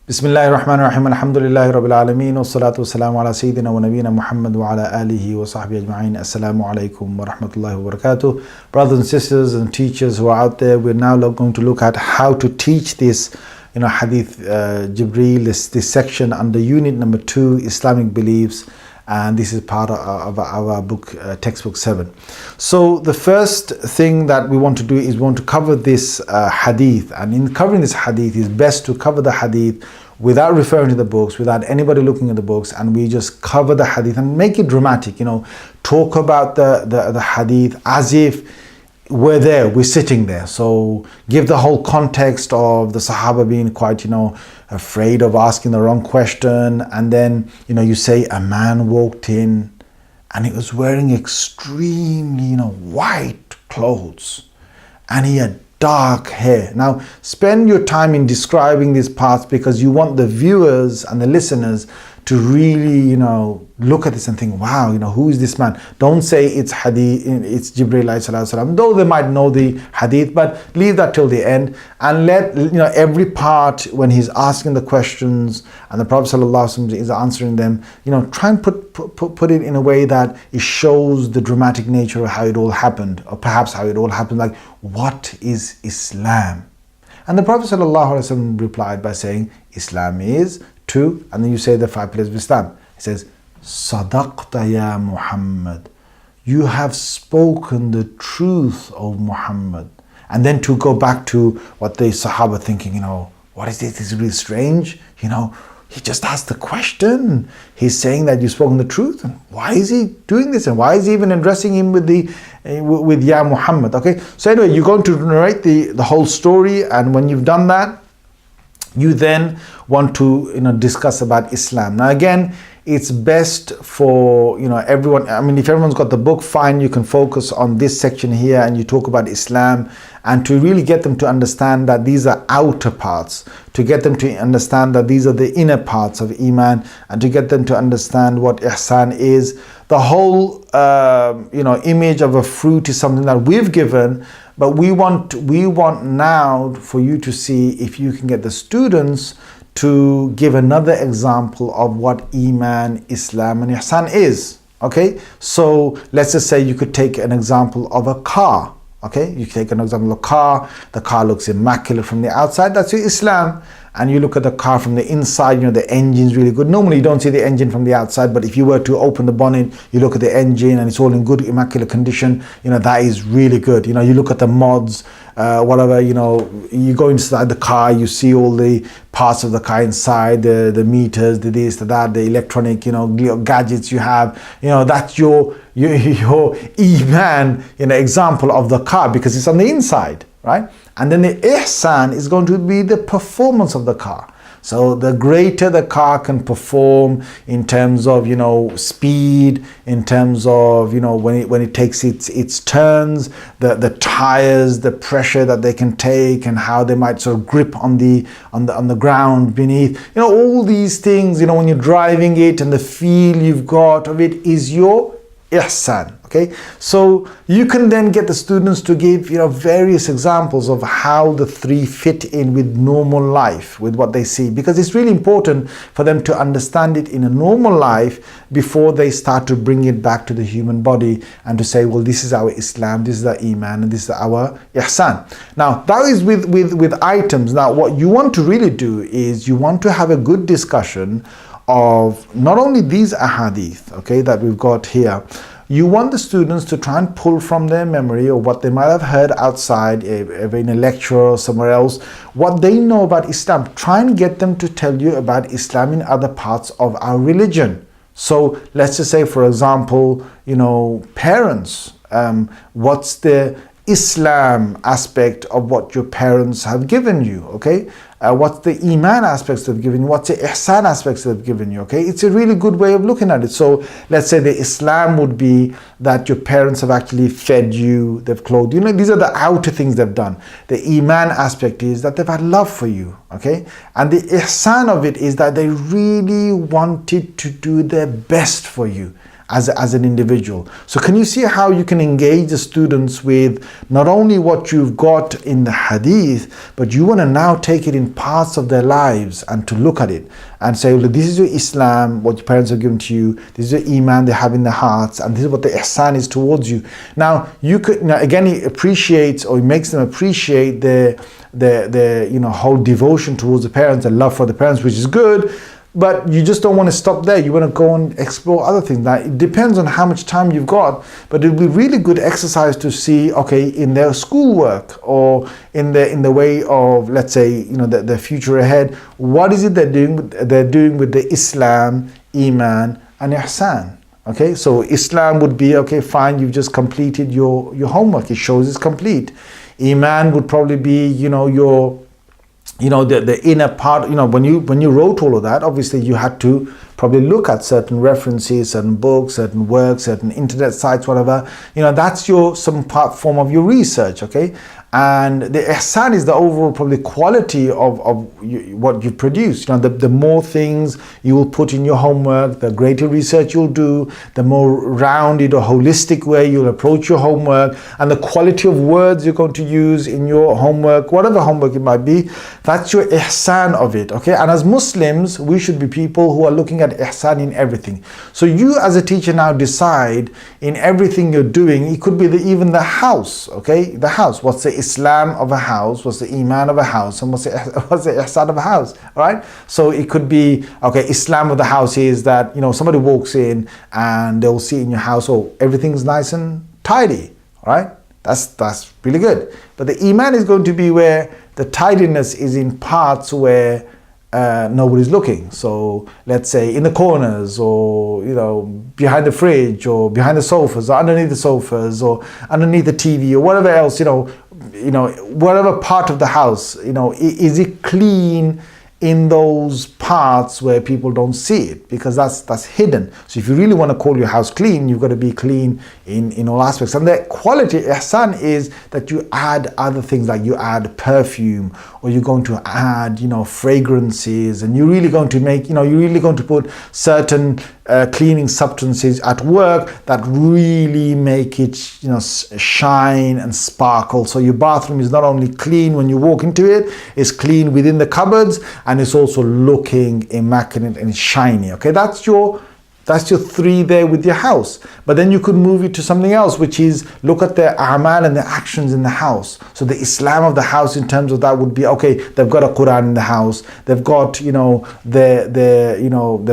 Bismillahir Rahmanir Rahim. Alhamdulillahi Rabbil Alameen. Wassalatu wassalamu ala Sayyidina wa Nabiyyina Muhammad wa ala alihi wa sahbihi ajma'in. Assalamu alaikum wa rahmatullahi wa barakatuh. Brothers and sisters and teachers who are out there, we're now going to look at how to teach this, Hadith Jibril, this section under unit number 2, Islamic beliefs. And this is part of our book, textbook 7. So the first thing that we want to do is we want to cover this hadith. And in covering this hadith, it's best to cover the hadith without referring to the books, without anybody looking at the books, and we just cover the hadith and make it dramatic. Talk about the hadith as if we're there, we're sitting there. So give the whole context of the Sahaba being quite, afraid of asking the wrong question. And then, you say a man walked in and he was wearing extremely, white clothes and he had dark hair. Now, spend your time in describing these parts because you want the viewers and the listeners to really, look at this and think, wow, who is this man? Don't say it's hadith, it's Jibril alayhi salam, though they might know the hadith, but leave that till the end and let, every part when he's asking the questions and the Prophet sallallahu alaihi wasallam is answering them, try and put it in a way that it shows the dramatic nature of how it all happened, or perhaps how it all happened, like, what is Islam? And the Prophet sallallahu alaihi wasallam replied by saying, Islam is 2, and then you say the 5 pillars of Islam. He says, Sadaqta ya Muhammad. You have spoken the truth, O Muhammad. And then to go back to what the Sahaba thinking, what is this? This is really strange. He just asked the question. He's saying that you've spoken the truth. And why is he doing this? And why is he even addressing him with Ya Muhammad? Okay. So anyway, you're going to narrate the whole story. And when you've done that, you then want to discuss about Islam. Now again, it's best for everyone. I mean, if everyone's got the book, fine, you can focus on this section here and you talk about Islam, and to really get them to understand that these are outer parts, to get them to understand that these are the inner parts of Iman, and to get them to understand what Ihsan is. The whole image of a fruit is something that we've given, but we want now for you to see if you can get the students to give another example of what Iman, Islam and Ihsan is. Okay, so let's just say you could take an example of a car. Okay, you take an example of a car. The car looks immaculate from the outside. That's your Islam. And you look at the car from the inside, the engine's really good. Normally you don't see the engine from the outside, but if you were to open the bonnet, you look at the engine and it's all in good, immaculate condition, that is really good. You look at the mods, whatever, you go inside the car, you see all the parts of the car inside, the meters, the this, the that, the electronic, gadgets you have, that's your Iman, example of the car because it's on the inside, right? And then the Ihsan is going to be the performance of the car. So the greater the car can perform in terms of, speed, in terms of, when it takes its turns, the tires, the pressure that they can take and how they might sort of grip on the ground beneath. All these things, when you're driving it and the feel you've got of it is your Ihsan. Okay, so you can then get the students to give various examples of how the 3 fit in with normal life, with what they see, because it's really important for them to understand it in a normal life before they start to bring it back to the human body and to say, well, this is our Islam, this is our Iman, and this is our Ihsan. Now that is with items. Now what you want to really do is you want to have a good discussion of not only these ahadith, okay, that we've got here. You want the students to try and pull from their memory or what they might have heard outside, in a lecture or somewhere else, what they know about Islam. Try and get them to tell you about Islam in other parts of our religion. So let's just say, for example, parents, what's the Islam aspect of what your parents have given you, okay? What's the Iman aspects they've given you? What's the Ihsan aspects they've given you, okay? It's a really good way of looking at it. So let's say the Islam would be that your parents have actually fed you, they've clothed you. These are the outer things they've done. The Iman aspect is that they've had love for you, okay? And the Ihsan of it is that they really wanted to do their best for you. as an individual. So can you see how you can engage the students with not only what you've got in the hadith, but you want to now take it in parts of their lives and to look at it and say, well, this is your Islam, what your parents have given to you, this is your Iman they have in their hearts, and this is what the ihsan is towards you. Now, you could, now again, it appreciates, or it makes them appreciate their whole devotion towards the parents and love for the parents, which is good. But you just don't want to stop there. You want to go and explore other things. Now, it depends on how much time you've got, but it would be really good exercise to see, okay, in their schoolwork or in the way of, let's say, the future ahead, what is it they're doing with the Islam, Iman, and Ihsan. Okay, so Islam would be, okay, fine, you've just completed your homework. It shows it's complete. Iman would probably be, the inner part, when you wrote all of that, obviously you had to probably look at certain references, certain books, certain works, certain internet sites, whatever. That's some form of your research, okay? And the ihsan is the overall probably quality of what you produce. The more things you will put in your homework, the greater research you'll do, the more rounded or holistic way you'll approach your homework, and the quality of words you're going to use in your homework, whatever homework it might be, that's your ihsan of it, okay? And as Muslims, we should be people who are looking at ihsan in everything. So you as a teacher now decide in everything you're doing, it could be even the house, okay? The house, what's the Islam of a house, what's the Iman of a house, and what's the Ihsan of a house, right? So it could be, okay, Islam of the house is that, somebody walks in and they'll see in your house, oh, everything's nice and tidy, right? That's really good. But the Iman is going to be where the tidiness is in parts where nobody's looking. So let's say in the corners, or behind the fridge, or behind the sofas, or underneath the sofas, or underneath the TV, or whatever else, whatever part of the house, is it clean in those parts where people don't see it, because that's hidden. So if you really want to call your house clean, you've got to be clean in all aspects. And the quality ihsan is that you add other things, like you add perfume, or you're going to add fragrances, and you're really going to make, you're really going to put certain cleaning substances at work that really make it shine and sparkle. So your bathroom is not only clean when you walk into it, it's clean within the cupboards, and it's also looking immaculate and shiny. Okay, that's your three there with your house. But then you could move it to something else, which is look at the a'mal and the actions in the house. So the Islam of the house in terms of that would be, okay, they've got a Quran in the house, they've got the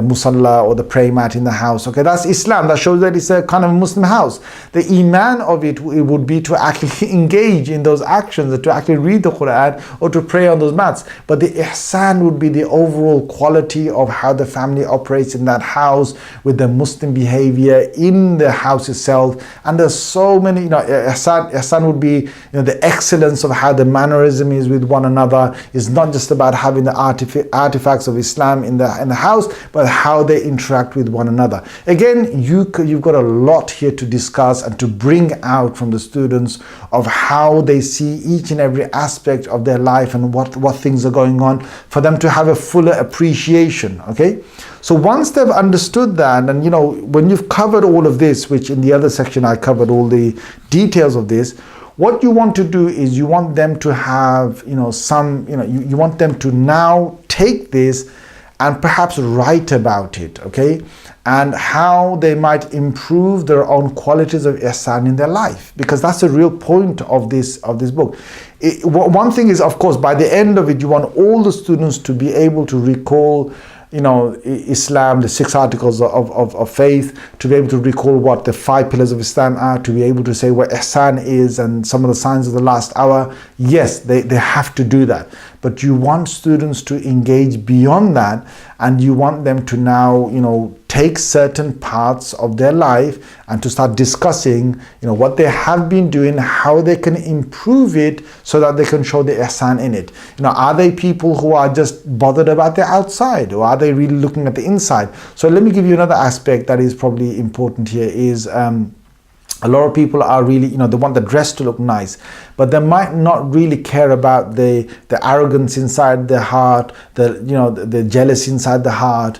musalla or the prayer mat in the house. Okay, that's Islam. That shows that it's a kind of Muslim house. The Iman of it would be to actually engage in those actions, to actually read the Quran or to pray on those mats. But the Ihsan would be the overall quality of how the family operates in that house, with the Muslim behavior in the house itself. And there's so many, ihsan would be the excellence of how the mannerism is with one another. Is not just about having the artifacts of Islam in the house, but how they interact with one another. Again, you've got a lot here to discuss and to bring out from the students of how they see each and every aspect of their life and what things are going on, for them to have a fuller appreciation. Okay, so once they've understood that, and when you've covered all of this, which in the other section I covered all the details of this, what you want to do is you want them to have you want them to now take this and perhaps write about it, okay, and how they might improve their own qualities of ihsan in their life, because that's the real point of this book. One thing is, of course, by the end of it, you want all the students to be able to recall Islam, the 6 articles of faith, to be able to recall what the 5 pillars of Islam are, to be able to say what ihsan is and some of the signs of the last hour. Yes, they have to do that. But you want students to engage beyond that, and you want them to now, take certain parts of their life and to start discussing, what they have been doing, how they can improve it so that they can show the ihsan in it. Are they people who are just bothered about the outside, or are they really looking at the inside? So let me give you another aspect that is probably important here is, a lot of people are really, they want the dress to look nice, but they might not really care about the arrogance inside their heart, the jealousy inside the heart,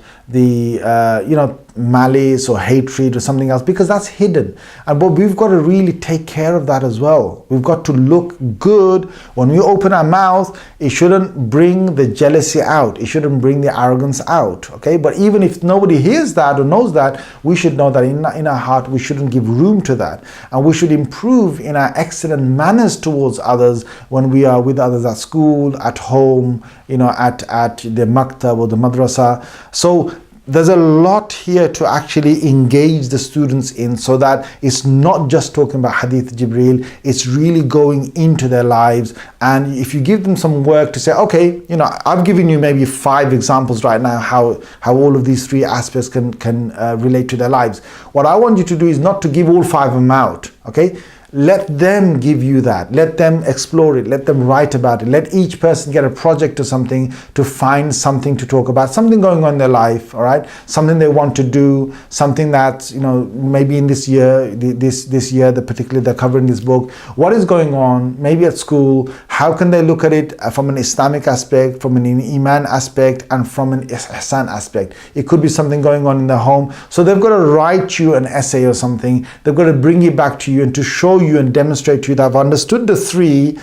malice or hatred or something else, because that's hidden. But we've got to really take care of that as well. We've got to look good. When we open our mouth, it shouldn't bring the jealousy out. It shouldn't bring the arrogance out. Okay, but even if nobody hears that or knows that, we should know that in our heart we shouldn't give room to that, and we should improve in our excellent manners towards others when we are with others at school, at home, at the maktab or the madrasa. So there's a lot here to actually engage the students in, so that it's not just talking about Hadith Jibril, it's really going into their lives. And if you give them some work to say, okay, I've given you maybe 5 examples right now how all of these 3 aspects can relate to their lives. What I want you to do is not to give all 5 of them out, okay? Let them give you that. Let them explore it. Let them write about it. Let each person get a project or something to find something to talk about, something going on in their life, all right? Something they want to do, something that, maybe in this year, this year, particularly they're covering this book. What is going on, maybe at school? How can they look at it from an Islamic aspect, from an Iman aspect, and from an Ihsan aspect? It could be something going on in their home. So they've got to write you an essay or something. They've got to bring it back to you and to show you and demonstrate to you that I've understood the 3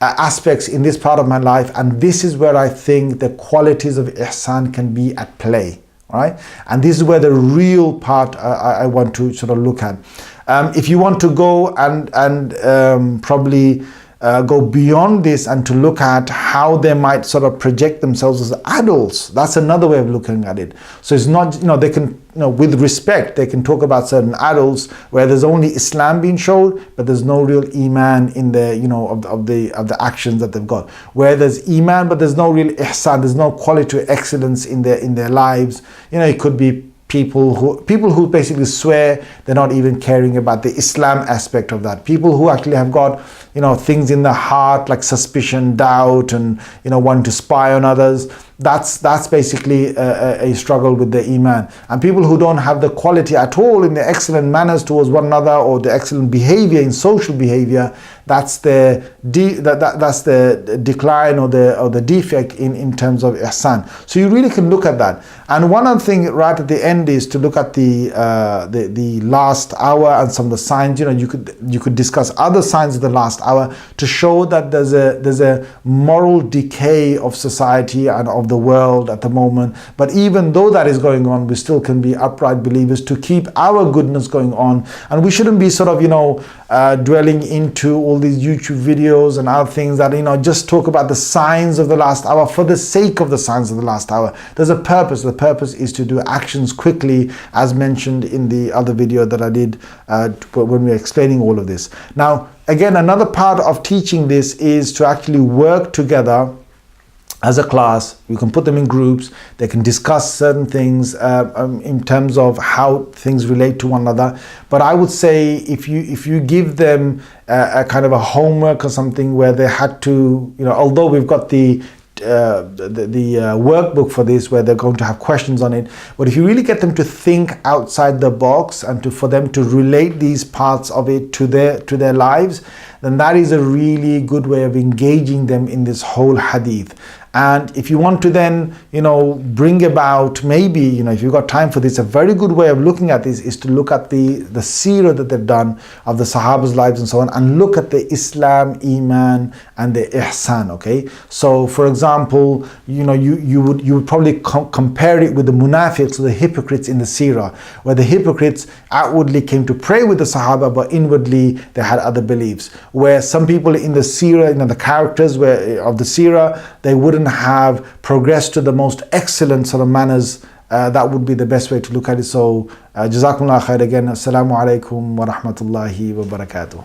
aspects in this part of my life, and this is where I think the qualities of ihsan can be at play, all right? And this is where the real part I want to sort of look at. If you want to go and probably go beyond this and to look at how they might sort of project themselves as adults, that's another way of looking at it. So it's not, they can, with respect, they can talk about certain adults where there's only Islam being showed, but there's no real Iman in the, of the actions that they've got. Where there's Iman, but there's no real Ihsan, there's no quality or excellence in their lives. It could be people who basically swear they're not even caring about the Islam aspect of that. People who actually have got, things in their heart like suspicion, doubt, and, wanting to spy on others. That's basically a struggle with the Iman. And people who don't have the quality at all in the excellent manners towards one another, or the excellent behavior in social behavior, that's the decline or the defect in terms of ihsan. So you really can look at that. And one other thing right at the end is to look at the last hour and some of the signs. You could discuss other signs of the last hour to show that there's a moral decay of society and of the world at the moment. But even though that is going on, we still can be upright believers to keep our goodness going on. And we shouldn't be sort of dwelling into all these YouTube videos and other things that just talk about the signs of the last hour for the sake of the signs of the last hour. There's a purpose. The purpose is to do actions quickly, as mentioned in the other video that I did when we were explaining all of this. Now, again, another part of teaching this is to actually work together as a class. You can put them in groups. They can discuss certain things in terms of how things relate to one another. But I would say if you give them a kind of a homework or something where they had to, although we've got the workbook for this where they're going to have questions on it, but if you really get them to think outside the box and for them to relate these parts of it to their lives, then that is a really good way of engaging them in this whole hadith. And if you want to then, bring about, maybe, if you've got time for this, a very good way of looking at this is to look at the seerah that they've done of the Sahaba's lives and so on, and look at the Islam, Iman, and the Ihsan, okay? So, for example, you would probably compare it with the munafiqs, or the hypocrites in the seerah, where the hypocrites outwardly came to pray with the Sahaba, but inwardly they had other beliefs. Where some people in the seerah, the characters of the seerah, they wouldn't have progressed to the most excellent sort of manners. That would be the best way to look at it. So, Jazakumullah khair again. Assalamu alaikum wa rahmatullahi wa barakatuh.